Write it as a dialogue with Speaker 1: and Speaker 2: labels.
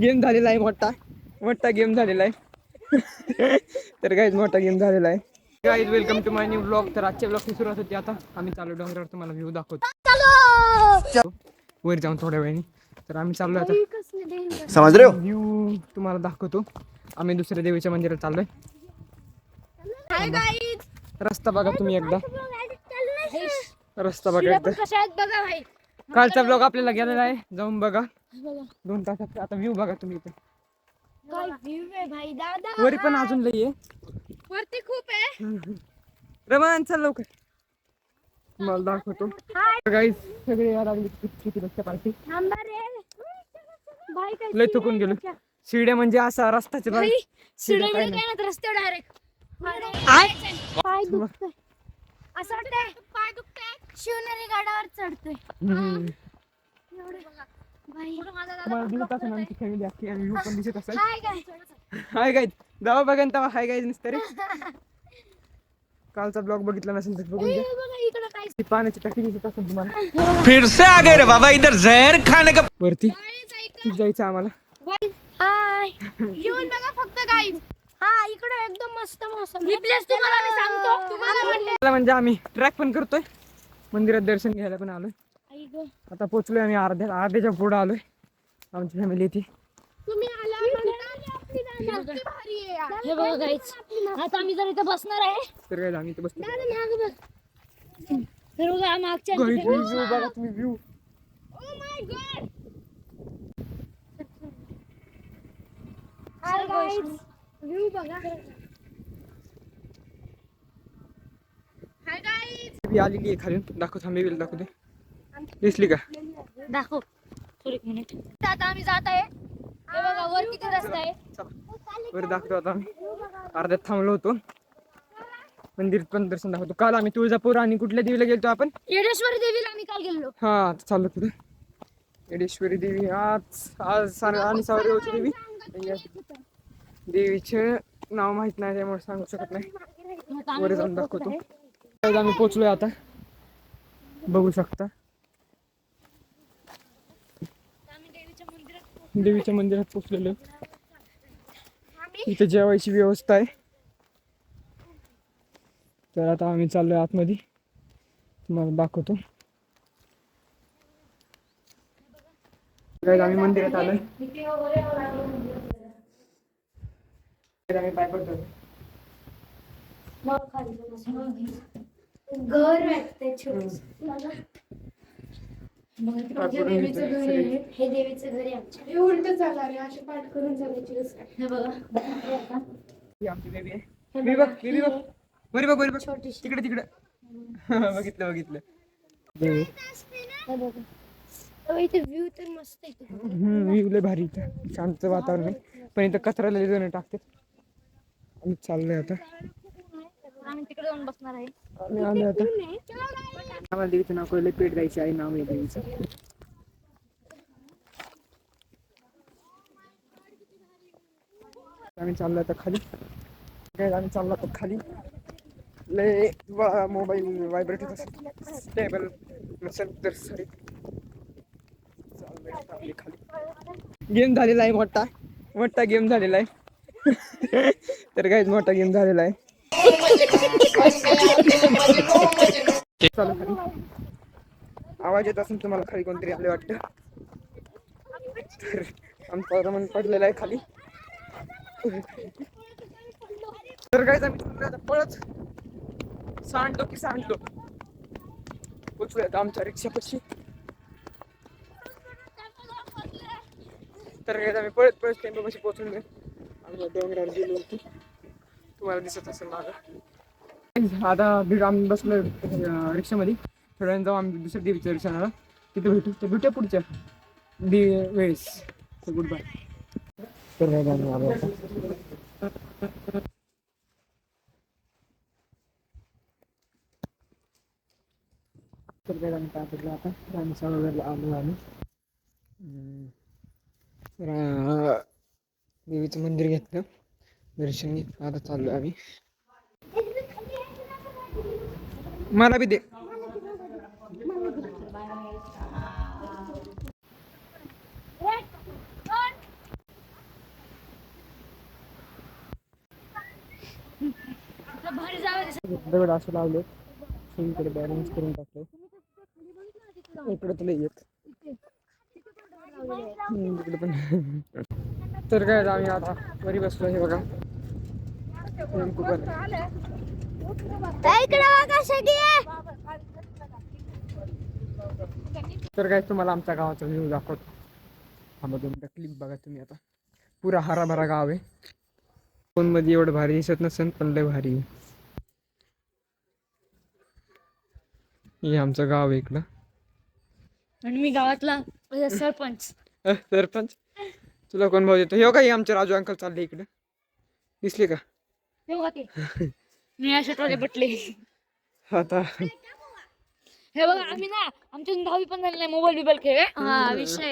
Speaker 1: Game झालेला आहे मोठा मोठा गेम झालेला आहे. तर गाईज मोठा गेम झालेला आहे. Guys welcome to my new blog. तर आजच्या ब्लॉगची सुरुवात होती. आता आम्ही चालू डोंगरावर, तुम्हाला व्ह्यू दाखवतो वर जाऊन थोड्या वेळाने. तर आम्ही चाललो आता, समज रे, व्ह्यू तुम्हाला दाखवतो. आम्ही दुसऱ्या देवीच्या मंदिरात चाललोय. रस्ता बघा तुम्ही एकदा, रस्ता बघा एकदा. कालचा ब्लॉग आपल्याला गेलेला आहे, जाऊन बघा 2 तासात. आता व्ह्यू बघा तुम्ही इथे. वरी पण अजून लई आहे,
Speaker 2: वरती खूप आहे.
Speaker 1: रमान चल लवकर, तुम्हाला दाखवतो. गाईस सगळे यायला लागले किती रस्त्या पार्टी. लय थकून गेलो. शिड्या म्हणजे असा रस्ताचे बघ, शिड्या काय नाही.
Speaker 2: रस्त्यावर डायरेक्ट पाय दुखतोय, असं वाटतंय पाय दुखतोय. शिवनेरी गडावर चढतोय.
Speaker 1: तुम्हाला दिसत असेल आमची फॅमिली अख्खी, आणि व्ह्यू पण दिसत असेल. हाय गाईज, जावा बघा तेव्हा. हाय गाईज नसतं रे. कालचा ब्लॉग बघितला नसेल तर बघून घ्या. पाण्याची टाकी दिसत असेल तुम्हाला.
Speaker 3: फिर से आ गए रे बाबा, इधर जहर खाने का.
Speaker 1: वरती जायचं आम्हाला.
Speaker 2: हाय येऊन बघा फक्त गाईज. हा इकडे एकदम मस्त मौसम. ही प्लेस तुम्हाला मी सांगतो, तुम्हाला
Speaker 1: म्हणजे आम्ही ट्रॅक पण करतोय, मंदिरात दर्शन घ्यायला पण आलोय. आता पोहोचलोय आम्ही, अर्ध्याच्या पुढे आलोय. आमची फॅमिली ती.
Speaker 2: तुम्ही आला हे बघा गाईज. आता आम्ही जर इथे बसणार आहे,
Speaker 1: तर काय आम्ही इथे बसतो.
Speaker 2: तर बघा मागच्या
Speaker 1: व्ह्यू बघा तुम्ही, view.
Speaker 2: Oh my God. Hi guys, view बघा. हाय गाईज,
Speaker 1: ती आलेली आहे खाली. दाखव, थांबे दाखवते. दिसली का?
Speaker 2: दाखव थोडी मिनिट. आता आम्ही जात आहे. हे बघा वर किती रस्ता आहे.
Speaker 1: वर दाखवतो. आता आम्ही अर्ध्यात थांबलो होतो. मंदिर पण दर्शन दाखवतो. काल आम्ही तुळजापूर आणि कुठल्या देवीला गेलतो आपण?
Speaker 2: येडेश्वरी देवीला आम्ही काल गेलो.
Speaker 1: हा आता चाललो पुढे. येडेश्वरी देवी आज आणि सावरेवची देवी. देवीचे नाव माहित नाही त्यामुळे सांगू शकत नाही. वर जाऊन दाखवतो. आम्ही पोहोचलोय आता, बघू शकता. देवीच्या मंदिरात पोहोचलेलो. इथे जेवायची व्यवस्था आहे. तर आता आम्ही चाललोय आतमध्ये, तुम्हाला दाखवतो. आम्ही मंदिरात आलोय. आम्ही पाय पडतो.
Speaker 2: घर वाटतंय छोटं. देवीचं घर आहे. हे देवीचं घर आहे आमच्या. हे उलट चालणार आहे, असे पाठ करून चालायची रस्ता. हे बघा
Speaker 1: ही आमची देवी आहे. बेबी बघ, बेबी बघ, बरी बघ, बरी बघ, तिकडे तिकडे. बघितलं बघितलं. देवी
Speaker 2: इथे व्ह्यू तर मस्त आहे.
Speaker 1: व्ह्यू लय भारी. इथं शांत वातावरण आहे, पण इथं कचरा लय जण टाकतात. आम्ही चाललोय आता,
Speaker 2: आम्ही तिकडे जाऊन बसणार आहे.
Speaker 1: आम्ही आलोय आता. आम्हाला देवीचं नाव कळलं, पेट गायची आई नाव आहे देवीचं. आम्ही चाललो आता खाली. आम्ही चाललो आता खाली. लय मोबाईल व्हायब्रेट होत असेल, टेबल नसेल तर सॉरी. चाललोय खाली. गेम झालेला आहे मोठा मोठा गेम झालेला आहे. तर काय मोठा गेम झालेला आहे. चालू खाली. आवाज येत असेल तुम्हाला, खाली कोणतरी आले वाटतं. तर आमचा रमण पडलेला आहे खाली. तर काय आम्ही पळत सांडलो की सांडलो. पोचूया आता आमच्या रिक्षापाशी. तर काय आम्ही पळत पळत टेम्पोपाशी पोहोचून गेलो. आम्ही डोंगरावर गेलो होतो, तुम्हाला दिसत असेल मागं. आता आम्ही बसलो रिक्षामध्ये. थोड्या वेळाने जाऊ आम्ही दुसऱ्या देवीच्या दर्शनाला. तिथे भेटू. तर भेटूया पुढच्या वेळेस. Good bye. तर काय आम्ही आलो आता. तर काय आम्ही काय पडलं आता. आम्ही सगळं आलो आम्ही. देवीचं मंदिर घेतलं, दर्शन घेत आता चाललो आम्ही. मला बी दे.
Speaker 2: भारी जावे
Speaker 1: दगड असं लावले इकडे बॅलन्स करून टाकले इकडे तुला येत इकडे पण तर काय आम्ही आता वरी बसलो हे बघा टेम्पो पण तर काय तुम्हाला आमच्या गावाचा व्ह्यू दाखवतो हा दोन क्लिप बघा तुम्ही आता पुरा हराभरा गाव आहे फोन मध्ये एवढं भारी दिसत नसेल पण लय भारी आहे हे आमचं गाव आहे इकडं
Speaker 2: आणि मी गावातला सरपंच
Speaker 1: सरपंच तुला कोण भाऊ देतो हे काही आमचे राजू अंकल चालले इकडे दिसले का
Speaker 2: निळ्या शर्टवाले बटले
Speaker 1: आता
Speaker 2: हे बघा आम्ही ना आमच्या 10वी पण झाली नाही मोबाईल बिबाईल खेळ हा विषय